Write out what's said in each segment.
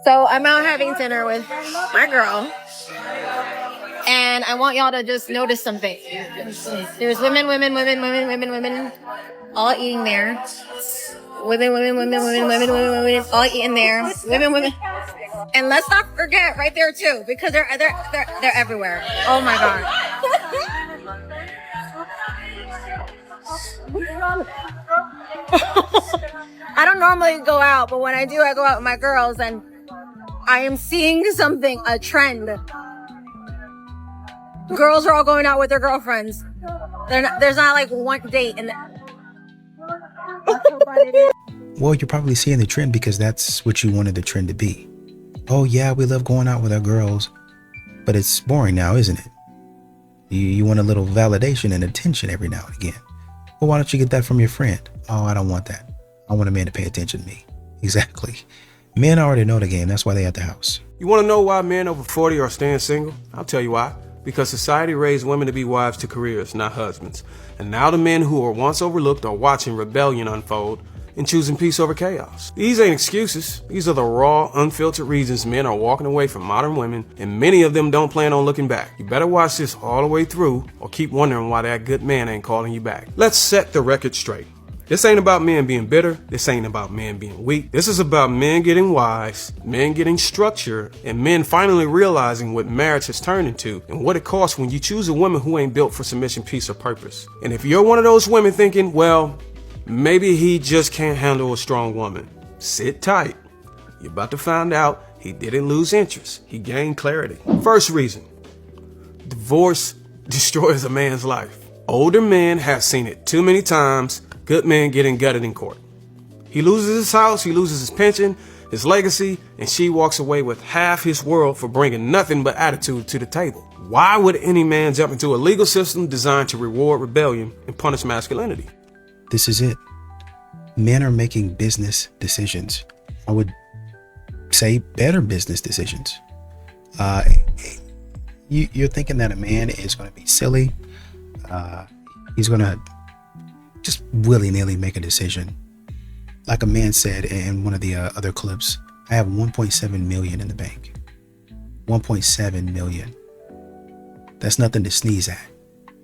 So I'm out having dinner with my girl, and I want y'all to just notice something. There's women, all eating there. Women, all eating there. Women. And let's not forget right there too, because they're everywhere. Oh my god. I don't normally go out, but when I do, I go out with my girls, and I am seeing something, a trend. Girls are all going out with their girlfriends. There's not like one date. Well, you're probably seeing the trend because that's what you wanted the trend to be. Oh yeah, we love going out with our girls, but it's boring now, isn't it? You want a little validation and attention every now and again. Well, why don't you get that from your friend? Oh, I don't want that. I want a man to pay attention to me. Exactly. Men already know the game. That's why they're at the house. You want to know why men over 40 are staying single? I'll tell you why. Because society raised women to be wives to careers, not husbands. And now the men who were once overlooked are watching rebellion unfold and choosing peace over chaos. These ain't excuses. These are the raw, unfiltered reasons men are walking away from modern women, and many of them don't plan on looking back. You better watch this all the way through or keep wondering why that good man ain't calling you back. Let's set the record straight. This ain't about men being bitter. This ain't about men being weak. This is about men getting wise, men getting structure, and men finally realizing what marriage has turned into and what it costs when you choose a woman who ain't built for submission, peace, or purpose. And if you're one of those women thinking, well, maybe he just can't handle a strong woman, sit tight. You're about to find out he didn't lose interest. He gained clarity. First reason, divorce destroys a man's life. Older men have seen it too many times. Good men getting gutted in court. He loses his house, he loses his pension, his legacy, and she walks away with half his world for bringing nothing but attitude to the table. Why would any man jump into a legal system designed to reward rebellion and punish masculinity? This is it. Men are making business decisions. I would say better business decisions. You're thinking that a man is going to be silly. He's going to just willy-nilly make a decision. Like a man said in one of the other clips, I have 1.7 million in the bank. 1.7 million. That's nothing to sneeze at.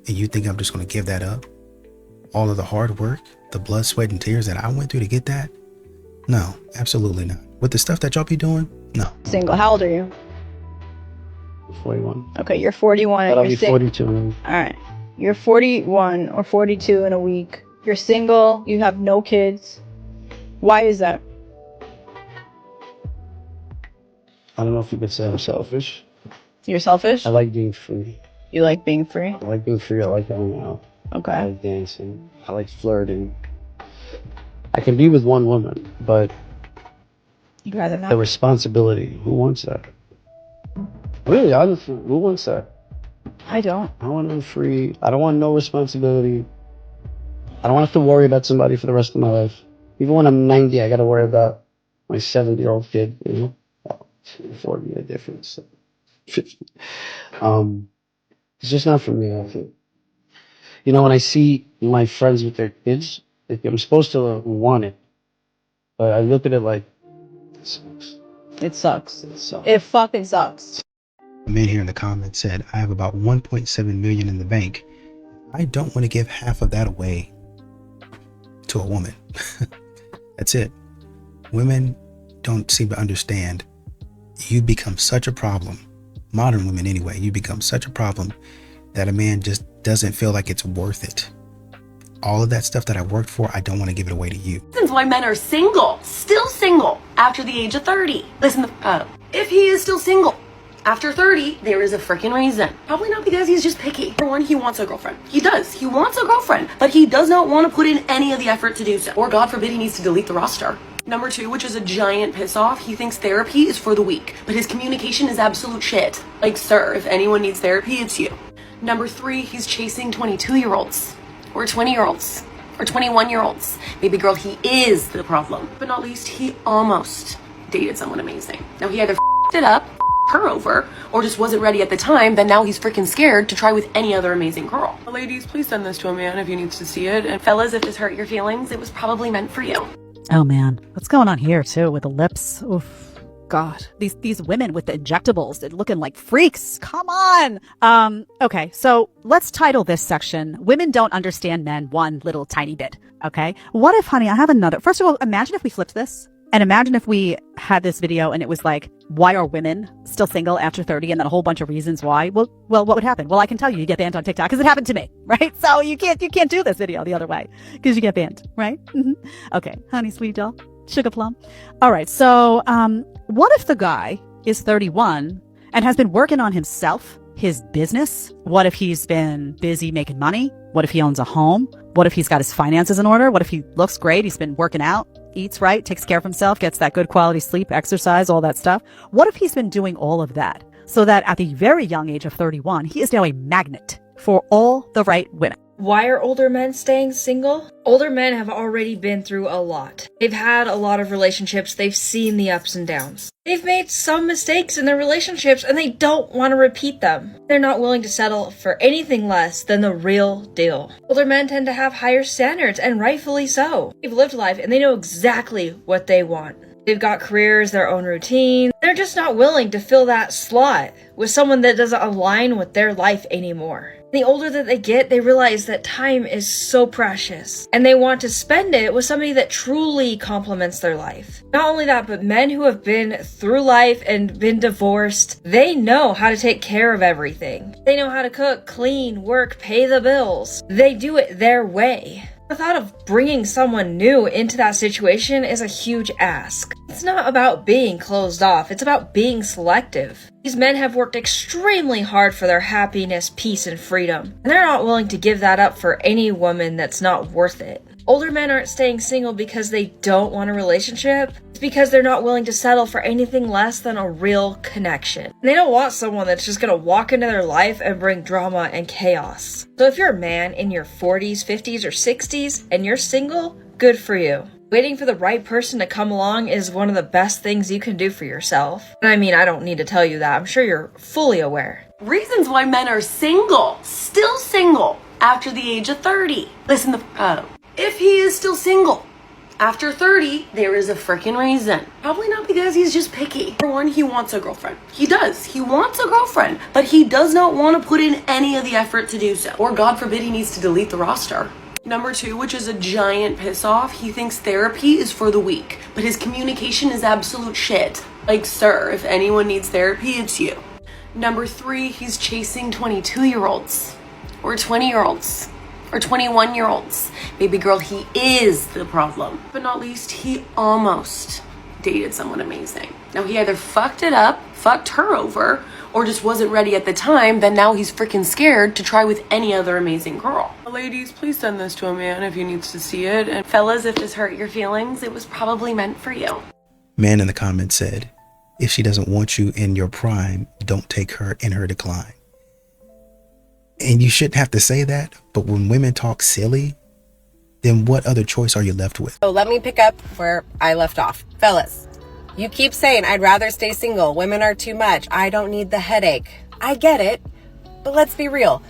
And you think I'm just going to give that up? All of the hard work, the blood, sweat, and tears that I went through to get that? No, absolutely not. With the stuff that y'all be doing? No. Single. How old are you? 41. Okay, you're 41. But I'll be 42. All right. You're 41 or 42 in a week. You're single. You have no kids. Why is that? I don't know if you could say I'm selfish. You're selfish? I like being free. You like being free? I like being free. I like going out. Okay. I like dancing. I like flirting. I can be with one woman, but You'd rather not? the responsibility, who wants that? Really, honestly, who wants that? I don't. I want to be free. I don't want no responsibility. I don't have to worry about somebody for the rest of my life. Even when I'm 90, I got to worry about my 70-year-old kid, you know? Well, 40, a difference. 50. It's just not for me, I think. You know, when I see my friends with their kids, I'm supposed to want it. But I look at it like, it sucks. It sucks. It sucks. It fucking sucks. A man here in the comments said, I have about 1.7 million in the bank. I don't want to give half of that away to a woman. That's it. Women don't seem to understand. You become such a problem. Modern women anyway, you become such a problem that a man just doesn't feel like it's worth it. All of that stuff that I worked for, I don't want to give it away to you. Reasons why men are single, still single, after the age of 30. Listen, if he is still single after 30, there is a freaking reason. Probably not because he's just picky. For one, he wants a girlfriend. He does. He wants a girlfriend, but he does not want to put in any of the effort to do so. Or God forbid he needs to delete the roster. Number two, which is a giant piss off, he thinks therapy is for the weak, but his communication is absolute shit. Like, sir, if anyone needs therapy, it's you. Number three, he's chasing 22-year-olds. Or 20-year-olds. Or 21-year-olds. Baby girl, he is the problem. But not least, he almost dated someone amazing. Now, he either f***ed it up, her over, or just wasn't ready at the time, then now he's freaking scared to try with any other amazing girl. Ladies, please send this to a man if he needs to see it. And fellas, if this hurt your feelings, it was probably meant for you. Oh man, what's going on here too with the lips? Oof. God, these women with the injectables, they're looking like freaks. Come on. Okay, so let's title this section, Women Don't Understand Men One Little Tiny Bit. Okay, what if, honey, I have another. First of all, imagine if we flipped this. And imagine if we had this video and it was like, why are women still single after 30? And then a whole bunch of reasons why. Well, what would happen? Well, I can tell you, you get banned on TikTok because it happened to me, right? So you can't do this video the other way because you get banned, right? Okay, honey, sweet doll, sugar plum. All right. So, what if the guy is 31 and has been working on himself, his business? What if he's been busy making money? What if he owns a home? What if he's got his finances in order? What if he looks great? He's been working out, eats right, takes care of himself, gets that good quality sleep, exercise, all that stuff. What if he's been doing all of that so that at the very young age of 31, he is now a magnet for all the right women? Why are older men staying single? Older men have already been through a lot. They've had a lot of relationships. They've seen the ups and downs. They've made some mistakes in their relationships and they don't want to repeat them. They're not willing to settle for anything less than the real deal. Older men tend to have higher standards, and rightfully so. They've lived life and they know exactly what they want. They've got careers, their own routine. They're just not willing to fill that slot with someone that doesn't align with their life anymore. The older that they get, they realize that time is so precious, and they want to spend it with somebody that truly complements their life. Not only that, but men who have been through life and been divorced, they know how to take care of everything. They know how to cook, clean, work, pay the bills. They do it their way. The thought of bringing someone new into that situation is a huge ask. It's not about being closed off, it's about being selective. These men have worked extremely hard for their happiness, peace, and freedom, and they're not willing to give that up for any woman that's not worth it. Older men aren't staying single because they don't want a relationship. It's because they're not willing to settle for anything less than a real connection. And they don't want someone that's just gonna walk into their life and bring drama and chaos. So if you're a man in your 40s, 50s, or 60s and you're single, good for you. Waiting for the right person to come along is one of the best things you can do for yourself. And I mean, I don't need to tell you that. I'm sure you're fully aware. Reasons why men are single, still single, after the age of 30. Listen up. If he is still single after 30, there is a freaking reason. Probably not because he's just picky. For one, he wants a girlfriend. He does. He wants a girlfriend, but he does not want to put in any of the effort to do so. Or God forbid he needs to delete the roster. Number two, which is a giant piss off, he thinks therapy is for the weak, but his communication is absolute shit. Like, sir, if anyone needs therapy, it's you. Number three, he's chasing 22-year-olds or 20-year-olds. Or 21-year-olds. Baby girl, he is the problem. But not least, he almost dated someone amazing. Now, he either fucked it up, fucked her over, or just wasn't ready at the time, then now he's freaking scared to try with any other amazing girl. Ladies, please send this to a man if he needs to see it. And fellas, if this hurt your feelings, it was probably meant for you. Man in the comments said, if she doesn't want you in your prime, don't take her in her decline. And you shouldn't have to say that, but when women talk silly, then what other choice are you left with? So let me pick up where I left off. Fellas, you keep saying, I'd rather stay single. Women are too much. I don't need the headache. I get it, but let's be real.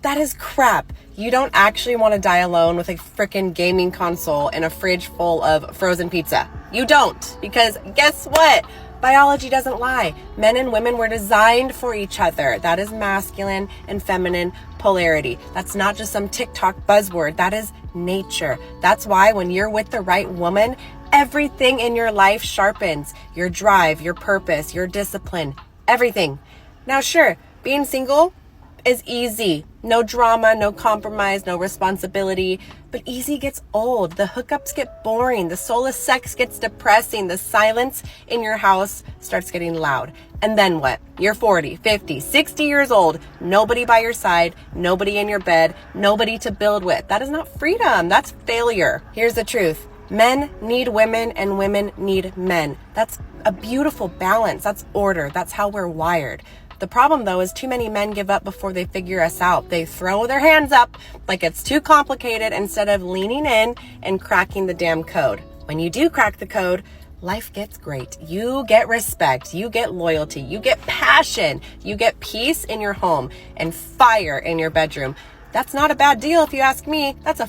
That is crap. You don't actually want to die alone with a freaking gaming console and a fridge full of frozen pizza. You don't, because guess what? Biology doesn't lie. Men and women were designed for each other. That is masculine and feminine polarity. That's not just some TikTok buzzword. That is nature. That's why when you're with the right woman, everything in your life sharpens. Your drive, your purpose, your discipline, everything. Now, sure, being single is easy. No drama, no compromise, no responsibility. But easy gets old. The hookups get boring. The soulless sex gets depressing. The silence in your house starts getting loud. And then what? You're 40, 50, 60 years old. Nobody by your side. Nobody in your bed. Nobody to build with. That is not freedom. That's failure. Here's the truth. Men need women and women need men. That's a beautiful balance. That's order. That's how we're wired. The problem, though, is too many men give up before they figure us out. They throw their hands up like it's too complicated instead of leaning in and cracking the damn code. When you do crack the code, life gets great. You get respect. You get loyalty. You get passion. You get peace in your home and fire in your bedroom. That's not a bad deal if you ask me. That's a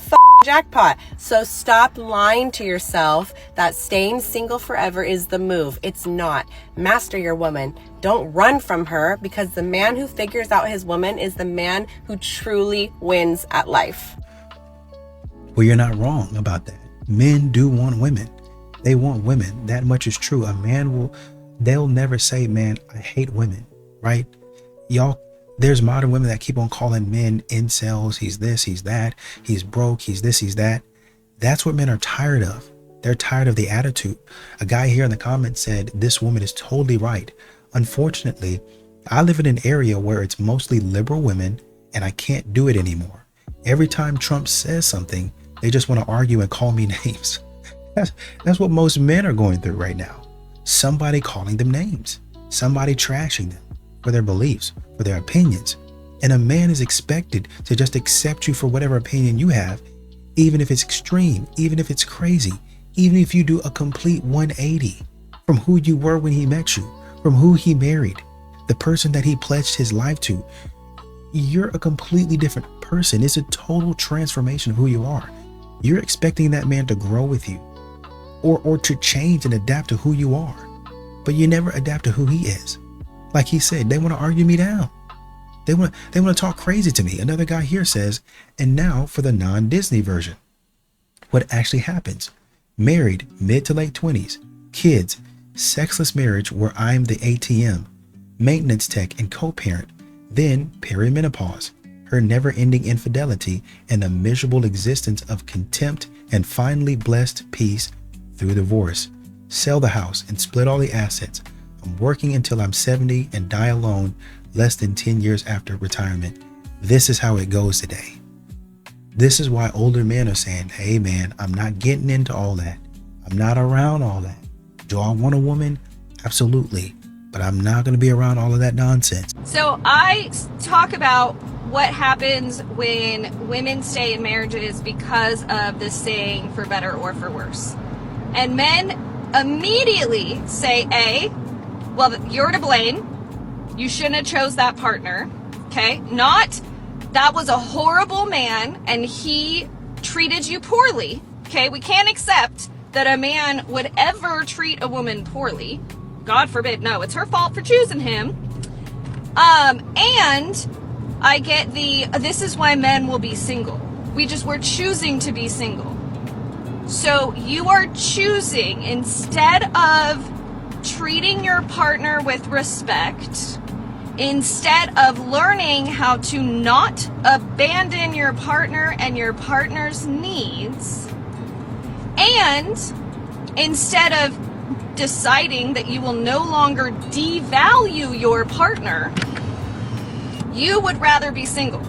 jackpot. So stop lying to yourself that staying single forever is the move. It's not. Master your woman. Don't run from her, because the man who figures out his woman is the man who truly wins at life. Well, you're not wrong about that. Men do want women. They want women. That much is true. They'll never say, man, I hate women, right? Y'all, there's modern women that keep on calling men incels. He's this, he's that, he's broke, he's this, he's that. That's what men are tired of. They're tired of the attitude. A guy here in the comments said, this woman is totally right. Unfortunately, I live in an area where it's mostly liberal women, and I can't do it anymore. Every time Trump says something, they just want to argue and call me names. That's what most men are going through right now. Somebody calling them names, somebody trashing them for their beliefs, for their opinions. And a man is expected to just accept you for whatever opinion you have, even if it's extreme, even if it's crazy, even if you do a complete 180 from who you were when he met you, from who he married, the person that he pledged his life to. You're a completely different person. It's a total transformation of who you are. You're expecting that man to grow with you, or to change and adapt to who you are, but you never adapt to who he is. Like he said, they want to argue me down. They want to talk crazy to me. Another guy here says, and now for the non-Disney version. What actually happens? Married, mid to late 20s, kids, sexless marriage where I'm the ATM, maintenance tech and co-parent, then perimenopause, her never-ending infidelity, and a miserable existence of contempt, and finally blessed peace through divorce. Sell the house and split all the assets. I'm working until I'm 70 and die alone less than 10 years after retirement. This is how it goes today. This is why older men are saying, hey man, I'm not getting into all that. I'm not around all that. Do I want a woman? Absolutely. But I'm not going to be around all of that nonsense. So I talk about what happens when women stay in marriages because of the saying for better or for worse. And men immediately say, A, well, you're to blame. You shouldn't have chose that partner. Okay? Not, that was a horrible man and he treated you poorly. Okay? We can't accept that a man would ever treat a woman poorly. God forbid. No, it's her fault for choosing him. And I get this is why men will be single. We're choosing to be single. So you are choosing, instead of treating your partner with respect, instead of learning how to not abandon your partner and your partner's needs, and instead of deciding that you will no longer devalue your partner, you would rather be single.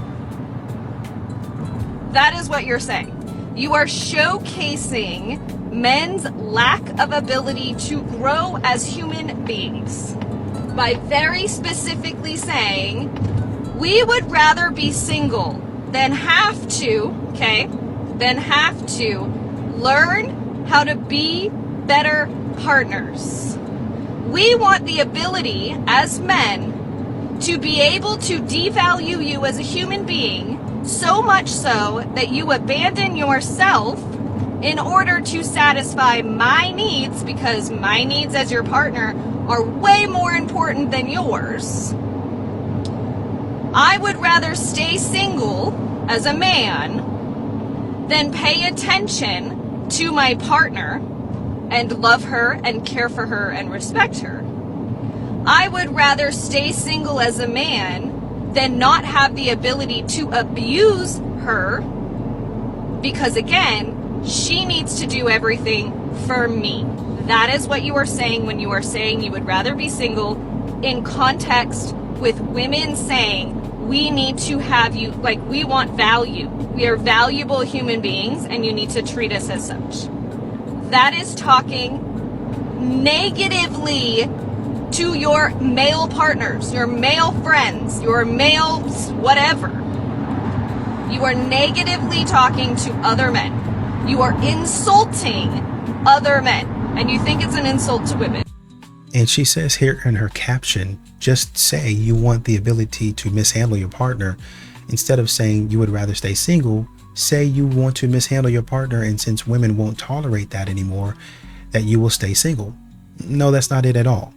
That is what you're saying. You are showcasing men's lack of ability to grow as human beings by very specifically saying, we would rather be single than have to learn how to be better partners. We want the ability as men to be able to devalue you as a human being, so much so that you abandon yourself in order to satisfy my needs, because my needs as your partner are way more important than yours. I would rather stay single as a man than pay attention to my partner and love her and care for her and respect her. I would rather stay single as a man than not have the ability to abuse her, because again, she needs to do everything for me. That is what you are saying when you are saying you would rather be single, in context with women saying, we need to have you, like, we want value. We are valuable human beings and you need to treat us as such. That is talking negatively to your male partners, your male friends, your male whatever. You are negatively talking to other men. You are insulting other men, and you think it's an insult to women. And she says here in her caption, just say you want the ability to mishandle your partner. Instead of saying you would rather stay single, say you want to mishandle your partner, and since women won't tolerate that anymore, that you will stay single. No, that's not it at all.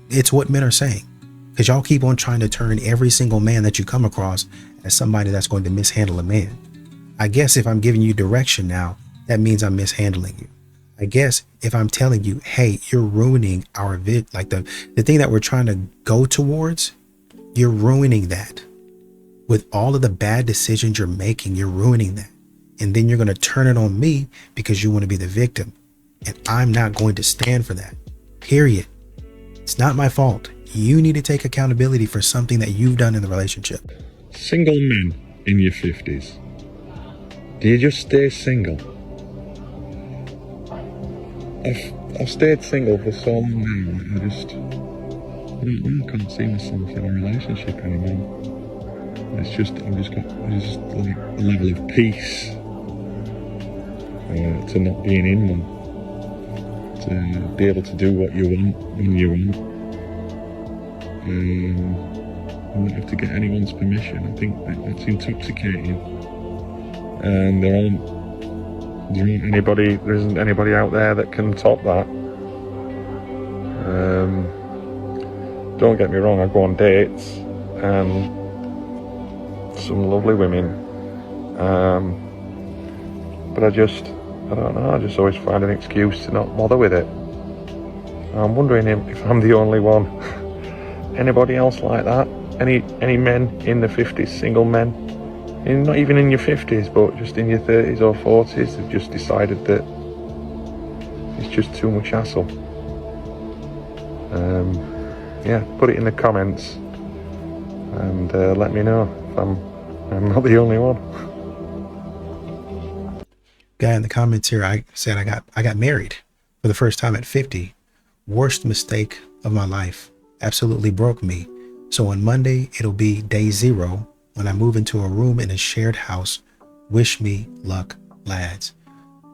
It's what men are saying, because y'all keep on trying to turn every single man that you come across as somebody that's going to mishandle a man. I guess if I'm giving you direction now, that means I'm mishandling you. I guess if I'm telling you, hey, you're ruining our like the thing that we're trying to go towards, you're ruining that. With all of the bad decisions you're making, you're ruining that. And then you're going to turn it on me because you want to be the victim. And I'm not going to stand for that. Period. It's not my fault. You need to take accountability for something that you've done in the relationship. Single men in your 50s. Do you just stay single? I've stayed single for so long now. I can't see myself in a relationship anymore. It's just like a level of peace to not being in one, to be able to do what you want when you want, and not have to get anyone's permission. I think that's intoxicating, and there isn't anybody out there that can top that. Don't get me wrong, I go on dates and some lovely women, but I don't know, I just always find an excuse to not bother with it. I'm wondering if I'm the only one. Anybody else like that? Any men in the 50s, single men, not even in your 50s, but just in your 30s or 40s, have just decided that it's just too much hassle? Yeah, put it in the comments and let me know if I'm not the only one. Guy in the comments here, I said I got married for the first time at 50. Worst mistake of my life. Absolutely broke me. So on Monday, it'll be day 0 when I move into a room in a shared house. Wish me luck, lads.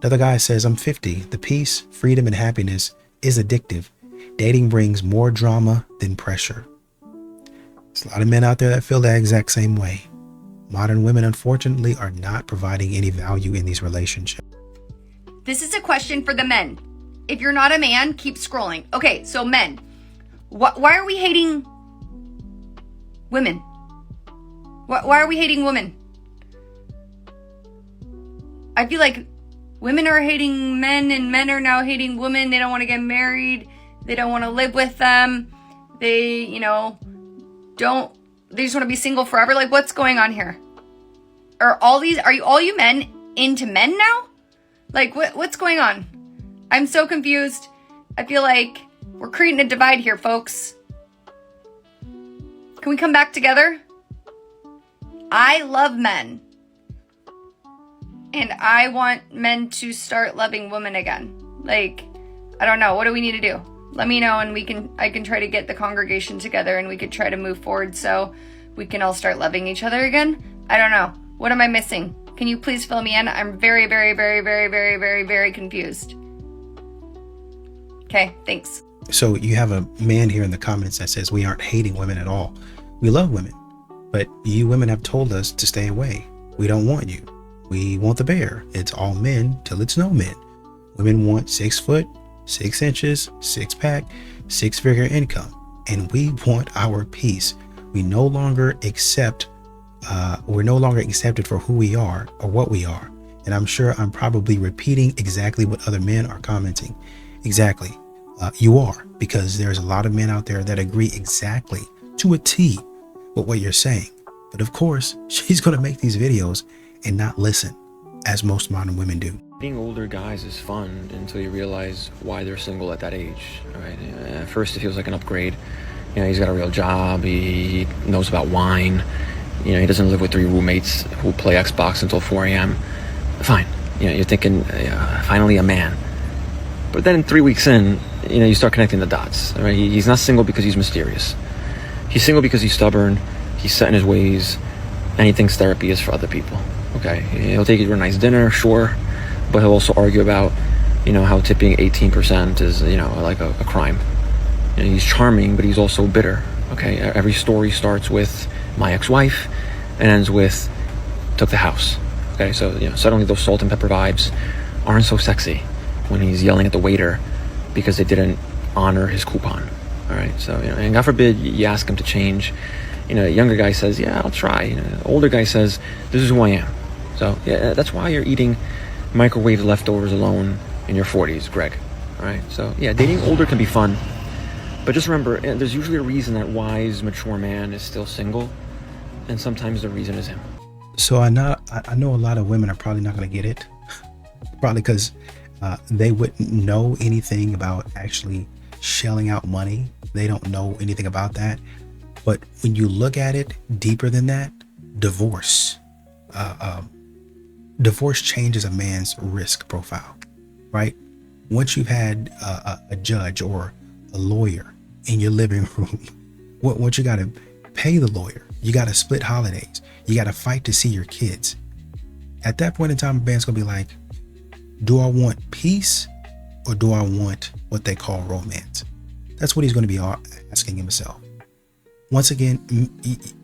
The other guy says, I'm 50. The peace, freedom, and happiness is addictive. Dating brings more drama than pressure. There's a lot of men out there that feel that exact same way. Modern women, unfortunately, are not providing any value in these relationships. This is a question for the men. If you're not a man, keep scrolling. Okay, so men, why are we hating women? Why are we hating women? I feel like women are hating men and men are now hating women. They don't want to get married. They don't want to live with them. They, they just want to be single forever. Like, what's going on here? Are all you men into men now? Like, what's going on? I'm so confused. I feel like we're creating a divide here, folks. Can we come back together? I love men. And I want men to start loving women again. Like, I don't know. What do we need to do? Let me know and I can try to get the congregation together and we could try to move forward so we can all start loving each other again. I don't know. What am I missing? Can you please fill me in? I'm very, very, very, very, very, very, very confused. Okay, thanks. So you have a man here in the comments that says we aren't hating women at all. We love women, but you women have told us to stay away. We don't want you. We want the bear. It's all men till it's no men. Women want 6 foot, 6 inches, 6-pack, 6-figure income, and we want our peace. We're no longer accepted for who we are or what we are. And I'm sure I'm probably repeating exactly what other men are commenting. Exactly. You are, because there's a lot of men out there that agree exactly to a T with what you're saying. But of course, she's going to make these videos and not listen, as most modern women do. Dating older guys is fun until you realize why they're single at that age, right? At first it feels like an upgrade. He's got a real job, he knows about wine, he doesn't live with 3 roommates who play Xbox until 4 a.m. Fine, you're thinking, finally a man. But then 3 weeks in, you start connecting the dots, right? He's not single because he's mysterious. He's single because he's stubborn, he's set in his ways, and he thinks therapy is for other people, okay? He'll take you to a nice dinner, sure, but he'll also argue about, how tipping 18% is, like a crime. He's charming, but he's also bitter, okay? Every story starts with my ex-wife and ends with took the house, Okay, so suddenly those salt and pepper vibes aren't so sexy when he's yelling at the waiter because they didn't honor his coupon. All right, so and God forbid you ask him to change. A younger guy says, "Yeah, I'll try." The older guy says, "This is who I am." So yeah, that's why you're eating microwave leftovers alone in your 40s, Greg. All right, so yeah, dating older can be fun, but just remember, there's usually a reason that wise, mature man is still single, and sometimes the reason is him. So I know a lot of women are probably not going to get it, probably because they wouldn't know anything about actually shelling out money. They don't know anything about that. But when you look at it deeper than that, divorce changes a man's risk profile, right? Once you've had a judge or a lawyer in your living room, once you got to pay the lawyer, you got to split holidays, you got to fight to see your kids. At that point in time, a man's going to be like, do I want peace or do I want what they call romance? That's what he's going to be asking himself. Once again,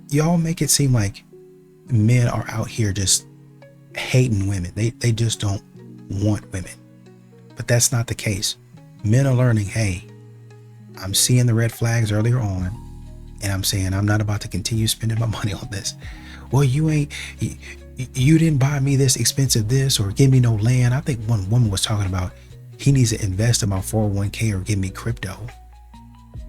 y'all make it seem like men are out here just hating women. They just don't want women. But that's not the case. Men are learning, hey, I'm seeing the red flags earlier on, and I'm saying I'm not about to continue spending my money on this. Well, you didn't buy me this expensive this or give me no land. I think one woman was talking about he needs to invest in my 401k or give me crypto.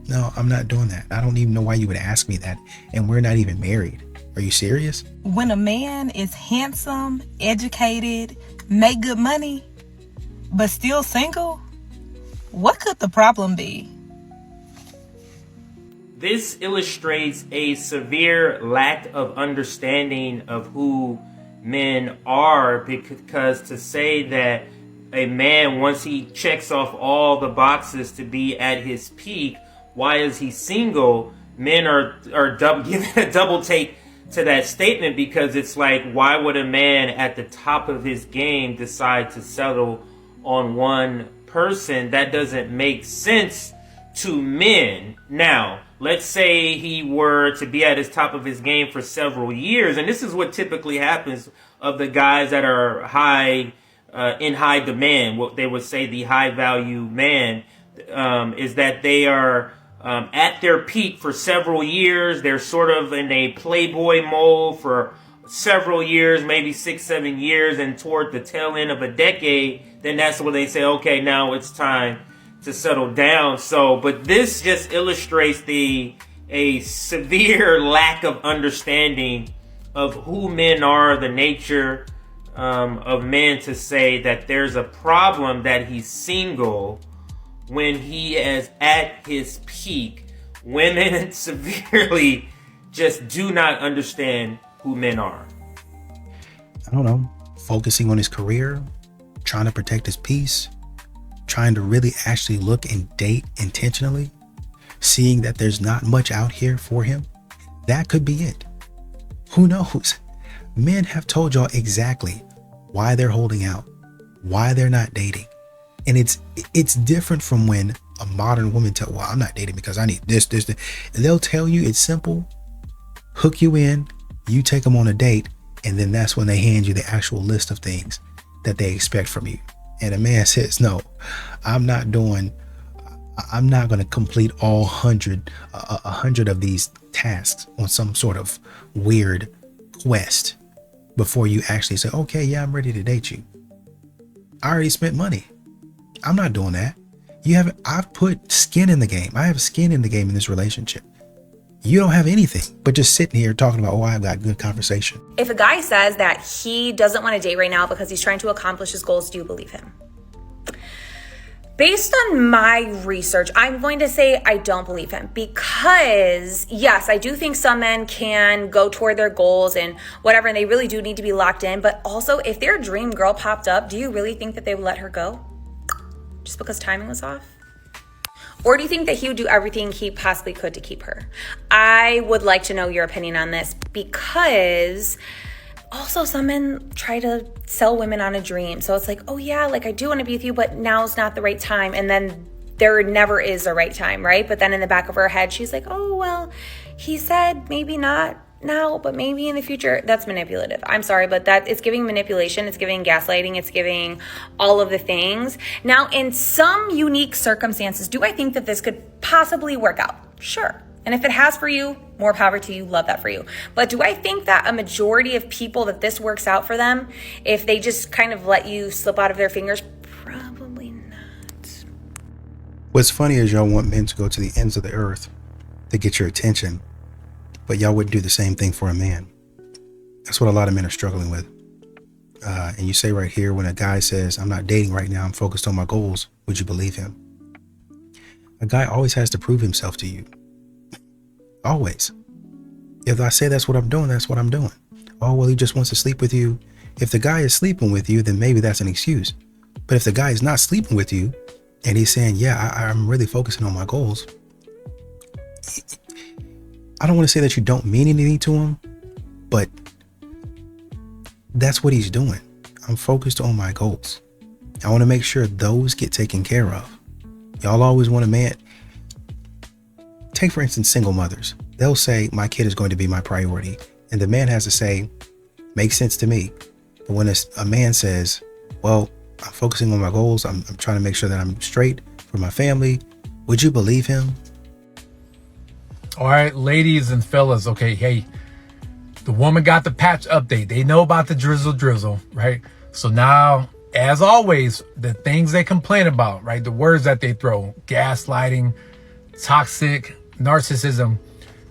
No, I'm not doing that. I don't even know why you would ask me that. And we're not even married. Are you serious? When a man is handsome, educated, make good money, but still single, what could the problem be? This illustrates a severe lack of understanding of who men are, because to say that a man, once he checks off all the boxes to be at his peak, why is he single? Men are giving a double take to that statement, because it's like, why would a man at the top of his game decide to settle on one person? That doesn't make sense to men. Now, let's say he were to be at his top of his game for several years, and this is what typically happens of the guys that are in high demand. What they would say the high value man is that they are at their peak for several years. They're sort of in a playboy mode for several years, maybe 6-7 years, and toward the tail end of a decade, then that's when they say, okay, now it's time to settle down. So, but this just illustrates a severe lack of understanding of who men are, the nature of men, to say that there's a problem that he's single when he is at his peak. Women severely just do not understand who men are. I don't know, focusing on his career, trying to protect his peace, trying to really actually look and date intentionally, seeing that there's not much out here for him. That could be it. Who knows? Men have told y'all exactly why they're holding out, why they're not dating. And it's different from when a modern woman tells, well, I'm not dating because I need this. And they'll tell you it's simple, hook you in, you take them on a date, and then that's when they hand you the actual list of things that they expect from you. And a man says, no, I'm not going to complete all 100 of these tasks on some sort of weird quest before you actually say, okay, yeah, I'm ready to date you. I already spent money. I'm not doing that. I've put skin in the game. I have skin in the game in this relationship. You don't have anything but just sitting here talking about, oh, I've got good conversation. If a guy says that he doesn't want to date right now because he's trying to accomplish his goals, do you believe him? Based on my research, I'm going to say I don't believe him, because yes, I do think some men can go toward their goals and whatever, and they really do need to be locked in. But also, if their dream girl popped up, do you really think that they would let her go just because timing was off? Or do you think that he would do everything he possibly could to keep her? I would like to know your opinion on this, because also some men try to sell women on a dream. So it's like, oh yeah, like I do want to be with you, but now's not the right time. And then there never is a right time, right? But then in the back of her head, she's like, oh, well, he said maybe not now, but maybe in the future. That's manipulative. I'm sorry, but that it's giving manipulation, it's giving gaslighting, it's giving all of the things. Now, in some unique circumstances, do I think that this could possibly work out? Sure. And if it has for you, more power to you, love that for you. But do I think that a majority of people that this works out for them, if they just kind of let you slip out of their fingers? Probably not. What's funny is y'all want men to go to the ends of the earth to get your attention, but y'all wouldn't do the same thing for a man. That's what a lot of men are struggling with. And you say right here, when a guy says, I'm not dating right now, I'm focused on my goals, would you believe him? A guy always has to prove himself to you. Always. If I say that's what I'm doing, that's what I'm doing. Oh, well, he just wants to sleep with you. If the guy is sleeping with you, then maybe that's an excuse. But if the guy is not sleeping with you and he's saying, yeah, I'm really focusing on my goals, I don't want to say that you don't mean anything to him, but that's what he's doing. I'm focused on my goals. I want to make sure those get taken care of. Y'all always want a man. Take, for instance, single mothers. They'll say, my kid is going to be my priority. And the man has to say, makes sense to me. But when a man says, well, I'm focusing on my goals, I'm trying to make sure that I'm straight for my family, would you believe him? All right, ladies and fellas, okay, hey, the woman got the patch update. They know about the drizzle, right? So now, as always, the things they complain about, right? The words that they throw, gaslighting, toxic, narcissism,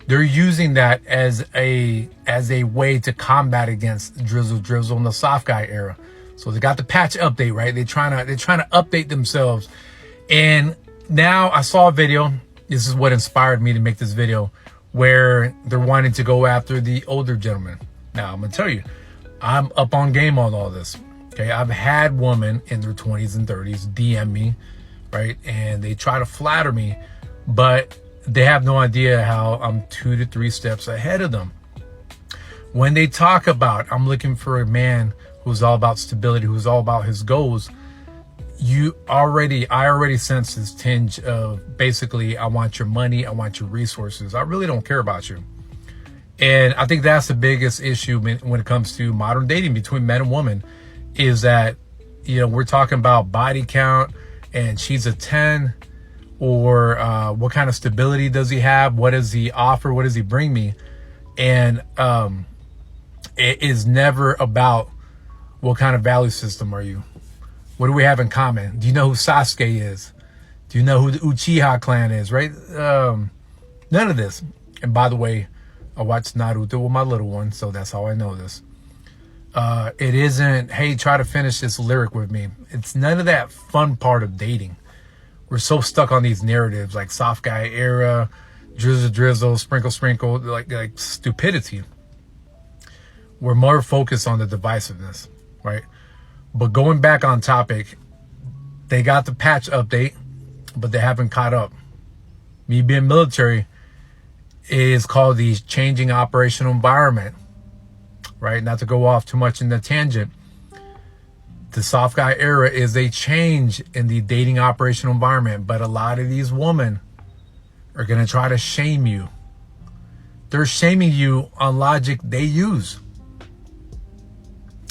they're using that as a way to combat against drizzle in the soft guy era. So they got the patch update, right? They're trying to update themselves. And now I saw a video. This is what inspired me to make this video, where they're wanting to go after the older gentleman. Now I'm gonna tell you, I'm up on game on all this. Okay, I've had women in their 20s and 30s DM me, right? And they try to flatter me, but they have no idea how I'm 2 to 3 steps ahead of them. When they talk about, I'm looking for a man who's all about stability, who's all about his goals, I already sense this tinge of basically, I want your money, I want your resources. I really don't care about you. And I think that's the biggest issue when it comes to modern dating between men and women, is that, we're talking about body count and she's a 10, or what kind of stability does he have? What does he offer? What does he bring me? And it is never about what kind of value system are you? What do we have in common? Do you know who Sasuke is? Do you know who the Uchiha clan is, right? None of this. And by the way, I watched Naruto with my little one, so that's how I know this. It isn't, hey, try to finish this lyric with me. It's none of that fun part of dating. We're so stuck on these narratives like soft guy era, drizzle, sprinkle, like stupidity. We're more focused on the divisiveness, right? But going back on topic, they got the patch update, but they haven't caught up. Me being military is called the changing operational environment, right? Not to go off too much in the tangent. The soft guy era is a change in the dating operational environment, but a lot of these women are going to try to shame you. They're shaming you on logic they use.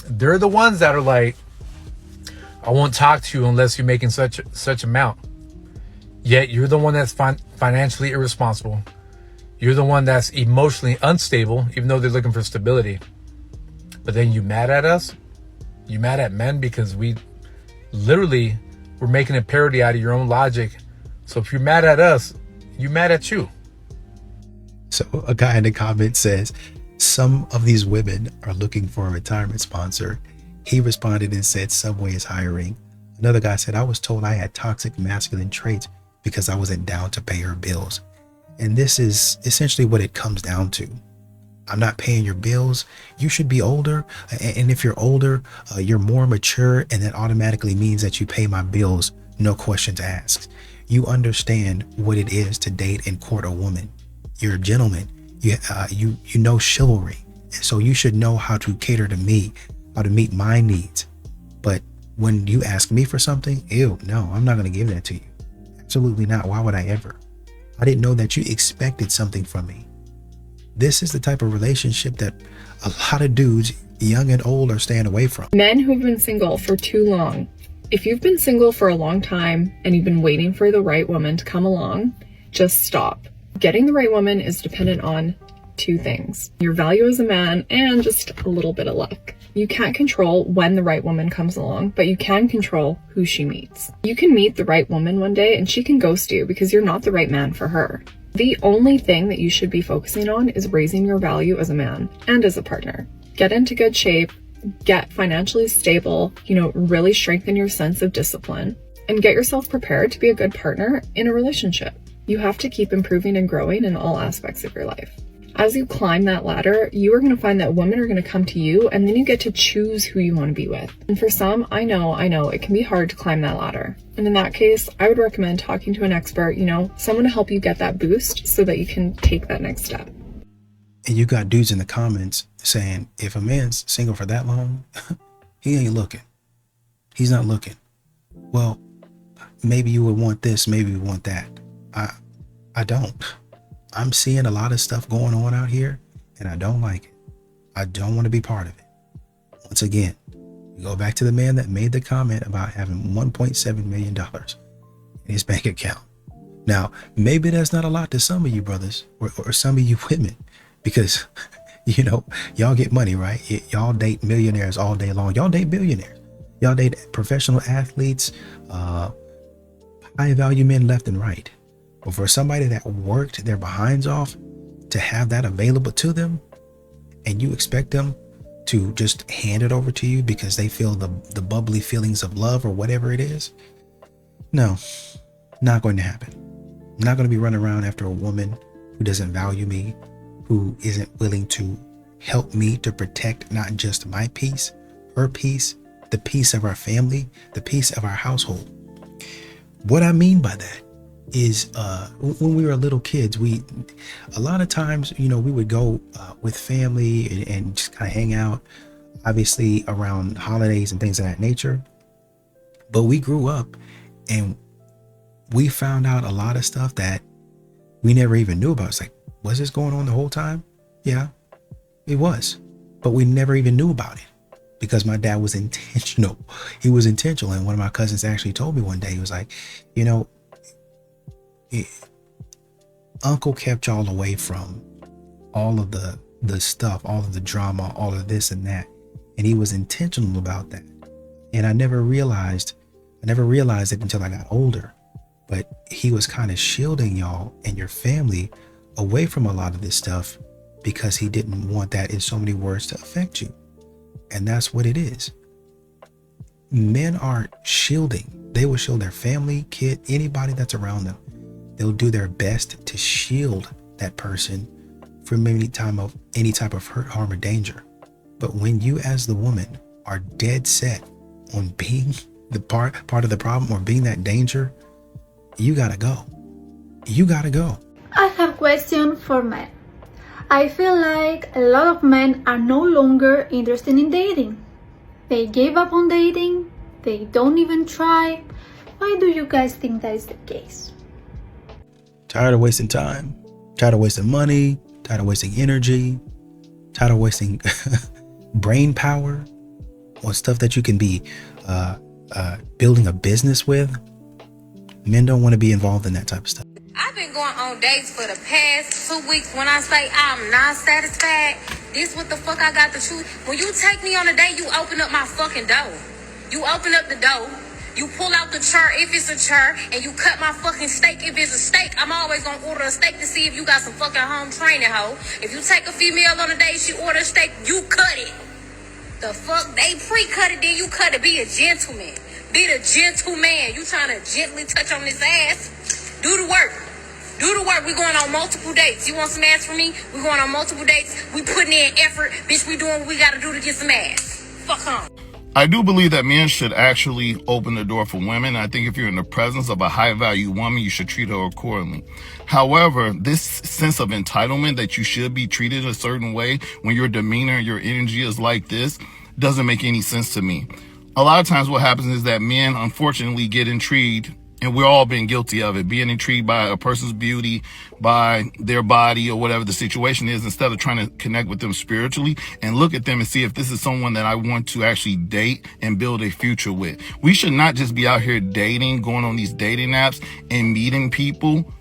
They're the ones that are like, I won't talk to you unless you're making such amount. Yet you're the one that's financially irresponsible. You're the one that's emotionally unstable, even though they're looking for stability. But then you mad at us? You mad at men because we're making a parody out of your own logic. So if you're mad at us, you're mad at you. So a guy in the comments says, some of these women are looking for a retirement sponsor. He responded and said, Subway is hiring. Another guy said, I was told I had toxic masculine traits because I wasn't down to pay her bills. And this is essentially what it comes down to. I'm not paying your bills. You should be older. And if you're older, you're more mature. And that automatically means that you pay my bills. No questions asked. You understand what it is to date and court a woman. You're a gentleman. You know chivalry. And so you should know how to cater to me, how to meet my needs. But when you ask me for something, no, I'm not going to give that to you. Absolutely not. Why would I ever? I didn't know that you expected something from me. This is the type of relationship that a lot of dudes, young and old, are staying away from. Men who've been single for too long. If you've been single for a long time and you've been waiting for the right woman to come along, just stop. Getting the right woman is dependent on two things: your value as a man and just a little bit of luck. You can't control when the right woman comes along, but you can control who she meets. You can meet the right woman one day and she can ghost you because you're not the right man for her. The only thing that you should be focusing on is raising your value as a man and as a partner. Get into good shape, get financially stable, really strengthen your sense of discipline, and get yourself prepared to be a good partner in a relationship. You have to keep improving and growing in all aspects of your life. As you climb that ladder, you are going to find that women are going to come to you, and then you get to choose who you want to be with. And for some, I know, it can be hard to climb that ladder. And in that case, I would recommend talking to an expert, someone to help you get that boost so that you can take that next step. And you got dudes in the comments saying, if a man's single for that long, he ain't looking. He's not looking. Well, maybe you would want this, maybe you want that. I don't. I'm seeing a lot of stuff going on out here, and I don't like it. I don't want to be part of it. Once again, we go back to the man that made the comment about having $1.7 million in his bank account. Now, maybe that's not a lot to some of you brothers or some of you women, because, y'all get money, right? Y'all date millionaires all day long. Y'all date billionaires. Y'all date professional athletes, high value men left and right. But for somebody that worked their behinds off to have that available to them, and you expect them to just hand it over to you because they feel the bubbly feelings of love or whatever it is, no, not going to happen. I'm not going to be running around after a woman who doesn't value me, who isn't willing to help me to protect not just my peace, her peace, the peace of our family, the peace of our household. What I mean by that is when we were little kids, a lot of times, we would go with family and just kind of hang out, obviously around holidays and things of that nature. But we grew up and we found out a lot of stuff that we never even knew about. It's like, was this going on the whole time? Yeah, it was. But we never even knew about it because my dad was intentional. He was intentional. And one of my cousins actually told me one day, he was like, Uncle kept y'all away from all of the stuff, all of the drama, all of this and that. And he was intentional about that. And I never realized it until I got older. But he was kind of shielding y'all and your family away from a lot of this stuff because he didn't want that, in so many words, to affect you. And that's what it is. Men are shielding. They will shield their family, kid, anybody that's around them. They'll do their best to shield that person from any type of hurt, harm, or danger. But when you as the woman are dead set on being the part of the problem or being that danger, you gotta go. You gotta go. I have a question for men. I feel like a lot of men are no longer interested in dating. They gave up on dating. They don't even try. Why do you guys think that is the case? Tired of wasting time, tired of wasting money, tired of wasting energy, tired of wasting brain power on stuff that you can be building a business with. Men don't want to be involved in that type of stuff. I've been going on dates for the past 2 weeks. When I say I'm not satisfied, this what the fuck I got to choose. When you take me on a date, you open up my fucking door. You open up the door. You pull out the chair if it's a chair, and you cut my fucking steak if it's a steak. I'm always gonna order a steak to see if you got some fucking home training, hoe. If you take a female on a date, she order a steak, you cut it. The fuck? They pre-cut it, then you cut it. Be a gentleman. Be the gentleman. You trying to gently touch on this ass? Do the work. Do the work. We going on multiple dates. You want some ass from me? We going on multiple dates. We putting in effort. Bitch, we doing what we gotta do to get some ass. Fuck on. I do believe that men should actually open the door for women. I think if you're in the presence of a high-value woman, you should treat her accordingly. However, this sense of entitlement that you should be treated a certain way when your demeanor and your energy is like this doesn't make any sense to me. A lot of times what happens is that men, unfortunately, get intrigued And we're all been guilty of it, being intrigued by a person's beauty, by their body or whatever the situation is, instead of trying to connect with them spiritually and look at them and see if this is someone that I want to actually date and build a future with. We should not just be out here dating, going on these dating apps and meeting people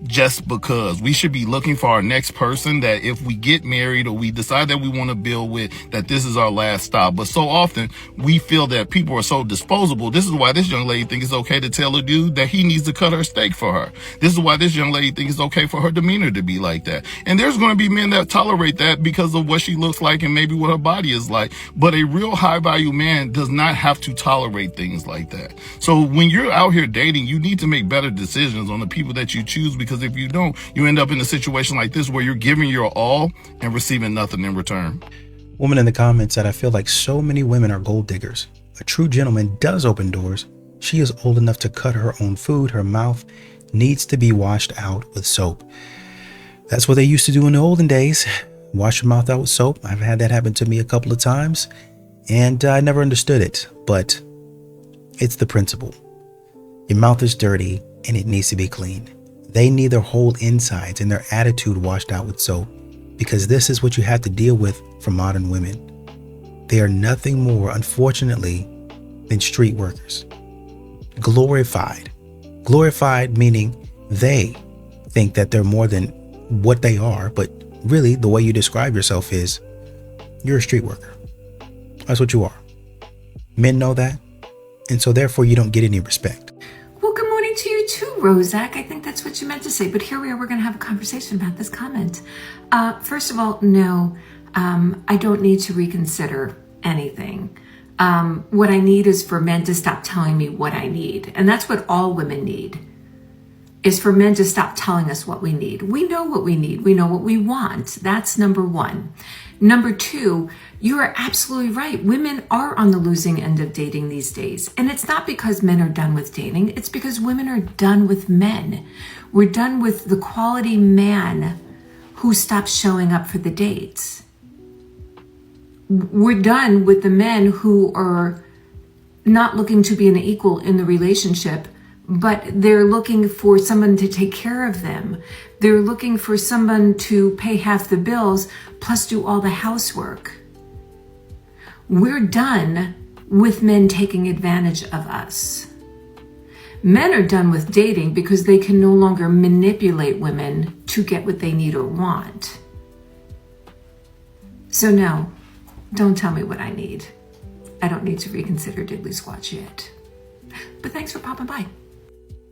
just because. We should be looking for our next person that if we get married or we decide that we want to build with, that this is our last stop. But so often we feel that people are so disposable. This is why this young lady thinks it's okay to tell a dude that he needs to cut her steak for her. This is why this young lady thinks it's okay for her demeanor to be like that. And there's going to be men that tolerate that because of what she looks like and maybe what her body is like. But a real high value man does not have to tolerate things like that. So when you're out here dating, you need to make better decisions on the people that you choose, because if you don't, you end up in a situation like this where you're giving your all and receiving nothing in return. Woman in the comments said, I feel like so many women are gold diggers. A true gentleman does open doors. She is old enough to cut her own food. Her mouth needs to be washed out with soap. That's what they used to do in the olden days. Wash your mouth out with soap. I've had that happen to me a couple of times, and I never understood it, but it's the principle. Your mouth is dirty and it needs to be clean. They need their whole insides and their attitude washed out with soap, because this is what you have to deal with for modern women. They are nothing more, unfortunately, than street workers. Glorified. Glorified meaning they think that they're more than what they are, but really the way you describe yourself is you're a street worker. That's what you are. Men know that, and so therefore you don't get any respect. Well, good morning to you too, Rozak. I think that's what you meant to say, but here we are, we're going to have a conversation about this comment. First of all, no, I don't need to reconsider anything. What I need is for men to stop telling me what I need. And that's what all women need, is for men to stop telling us what we need. We know what we need. We know what we want. That's number one. Number two, you are absolutely right. Women are on the losing end of dating these days. And it's not because men are done with dating. It's because women are done with men. We're done with the quality man who stops showing up for the dates. We're done with the men who are not looking to be an equal in the relationship, but they're looking for someone to take care of them. They're looking for someone to pay half the bills plus do all the housework. We're done with men taking advantage of us. Men are done with dating because they can no longer manipulate women to get what they need or want. So no, don't tell me what I need. I don't need to reconsider diddly squat shit. But thanks for popping by.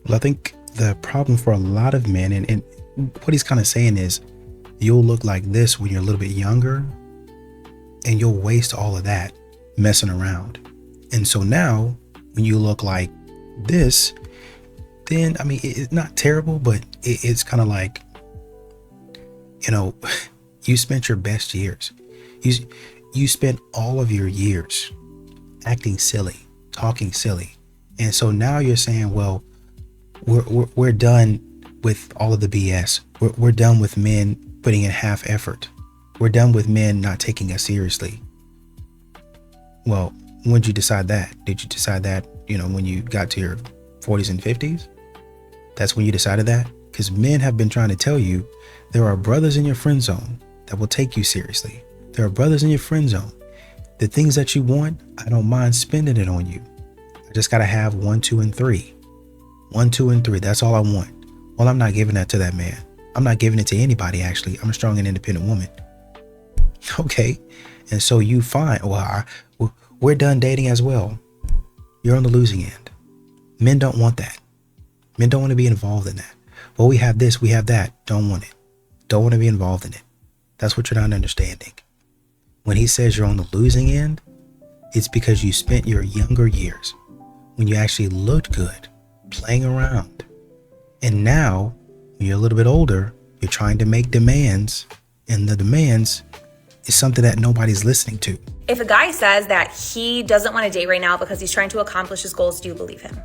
Well, I think the problem for a lot of men, and what he's kind of saying is, you'll look like this when you're a little bit younger, and you'll waste all of that messing around. And so now, when you look like this, then, I mean, it's not terrible, but it's kind of like, you know, you spent your best years. You spent all of your years acting silly, talking silly. And so now you're saying, well, we're done with all of the BS. We're done with men putting in half effort. We're done with men not taking us seriously. Well, when did you decide that? Did you decide that, you know, when you got to your 40s and 50s? That's when you decided that? Because men have been trying to tell you there are brothers in your friend zone that will take you seriously. There are brothers in your friend zone. The things that you want, I don't mind spending it on you. I just got to have 1, 2, and 3. 1, 2, and 3. That's all I want. Well, I'm not giving that to that man. I'm not giving it to anybody, actually. I'm a strong and independent woman. Okay. And so you find, well, we're done dating as well. You're on the losing end. Men don't want that. Men don't want to be involved in that. Well, we have this, we have that. Don't want it. Don't want to be involved in it. That's what you're not understanding. When he says you're on the losing end, it's because you spent your younger years when you actually looked good, playing around. And now, when you're a little bit older, you're trying to make demands, and the demands is something that nobody's listening to. If a guy says that he doesn't want to date right now because he's trying to accomplish his goals, do you believe him?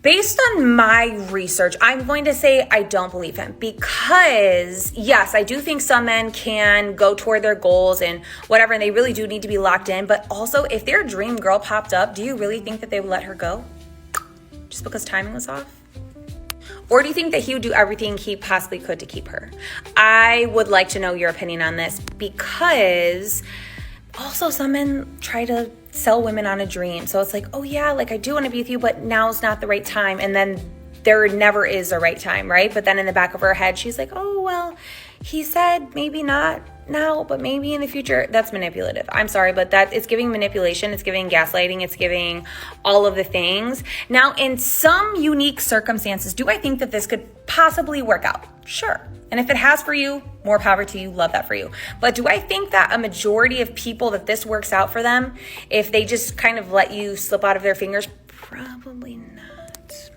Based on my research, I'm going to say I don't believe him, because yes, I do think some men can go toward their goals and whatever, and they really do need to be locked in. But also, if their dream girl popped up, do you really think that they would let her go? just because timing was off? Or do you think that he would do everything he possibly could to keep her? I would like to know your opinion on this, because also some men try to sell women on a dream. So it's like, oh yeah, like I do want to be with you, but now's not the right time. And then there never is a right time, right? But then in the back of her head, she's like, oh, well, he said maybe not now, but maybe in the future. That's manipulative. I'm sorry, but that it's giving manipulation. It's giving gaslighting. It's giving all of the things. Now, in some unique circumstances, do I think that this could possibly work out? Sure. And if it has for you, more power to you. Love that for you. But do I think that a majority of people that this works out for them, if they just kind of let you slip out of their fingers? Probably not.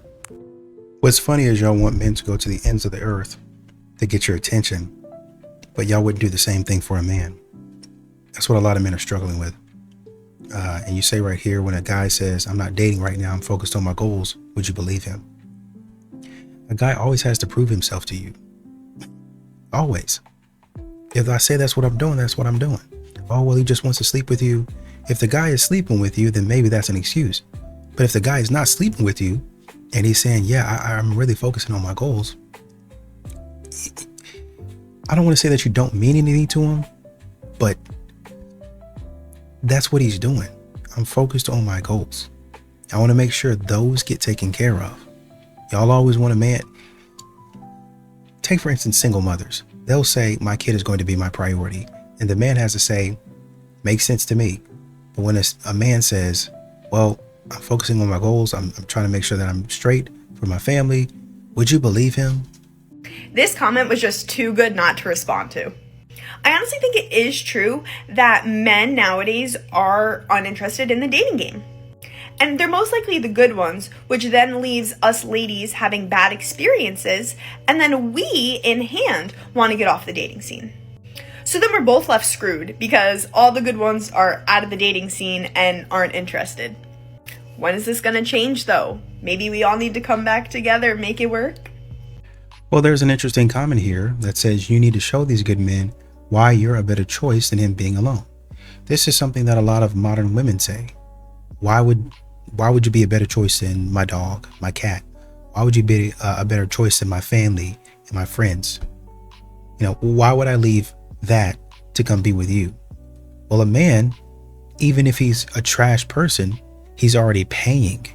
What's funny is y'all want men to go to the ends of the earth to get your attention, but y'all wouldn't do the same thing for a man. That's what a lot of men are struggling with. And you say right here, when a guy says, I'm not dating right now, I'm focused on my goals, would you believe him? A guy always has to prove himself to you. Always. If I say that's what I'm doing, that's what I'm doing. Oh, well, he just wants to sleep with you. If the guy is sleeping with you, then maybe that's an excuse. But if the guy is not sleeping with you and he's saying, yeah, I'm really focusing on my goals, I don't want to say that you don't mean anything to him, but that's what he's doing. I'm focused on my goals. I want to make sure those get taken care of. Y'all always want a man. Take, for instance, single mothers. They'll say, my kid is going to be my priority. And the man has to say, makes sense to me. But when a man says, well, I'm focusing on my goals, I'm trying to make sure that I'm straight for my family, would you believe him? This comment was just too good not to respond to. I honestly think it is true that men nowadays are uninterested in the dating game. And they're most likely the good ones, which then leaves us ladies having bad experiences, and then we, in hand, want to get off the dating scene. So then we're both left screwed because all the good ones are out of the dating scene and aren't interested. When is this going to change, though? Maybe we all need to come back together and make it work? Well, there's an interesting comment here that says you need to show these good men why you're a better choice than him being alone. This is something that a lot of modern women say. Why would you be a better choice than my dog, my cat? Why would you be a better choice than my family and my friends? You know, why would I leave that to come be with you? Well, a man, even if he's a trash person, he's already paying.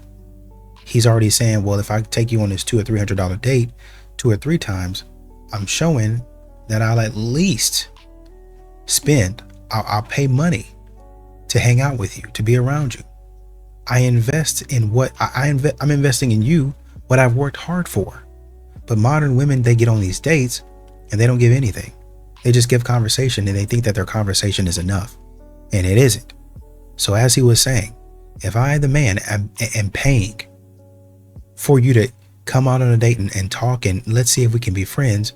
He's already saying, well, if I take you on this $200 or $300 date 2 or 3 times, I'm showing that I'll at least spend, I'll pay money to hang out with you, to be around you. I invest in what I'm investing in you, what I've worked hard for. But modern women, they get on these dates and they don't give anything. They just give conversation and they think that their conversation is enough, and it isn't. So as he was saying, if I, the man, am paying for you to come out on a date and talk and let's see if we can be friends,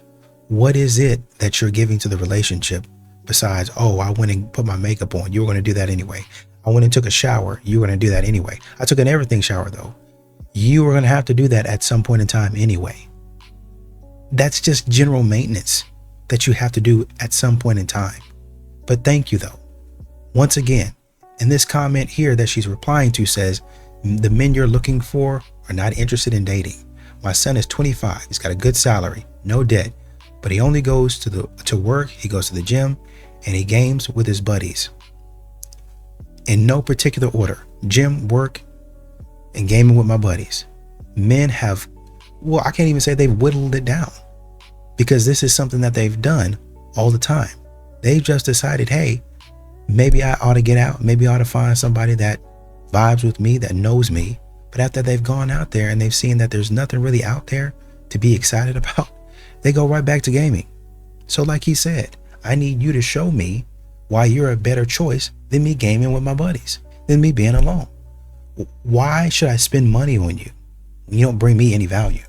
what is it that you're giving to the relationship besides, oh, I went and put my makeup on, you were going to do that anyway. I went and took a shower, you were going to do that anyway. I took an everything shower though. You were going to have to do that at some point in time anyway. That's just general maintenance that you have to do at some point in time. But thank you though. Once again, in this comment here that she's replying to says, the men you're looking for are not interested in dating. My son is 25. He's got a good salary, no debt, but he only goes to work. He goes to the gym and he games with his buddies. In no particular order: gym, work, and gaming with my buddies. Men have, well, I can't even say they've whittled it down, because this is something that they've done all the time. They've just decided, hey, maybe I ought to get out. Maybe I ought to find somebody that vibes with me, that knows me. But after they've gone out there and they've seen that there's nothing really out there to be excited about, they go right back to gaming. So like he said, I need you to show me why you're a better choice than me gaming with my buddies, than me being alone. Why should I spend money on you when you don't bring me any value?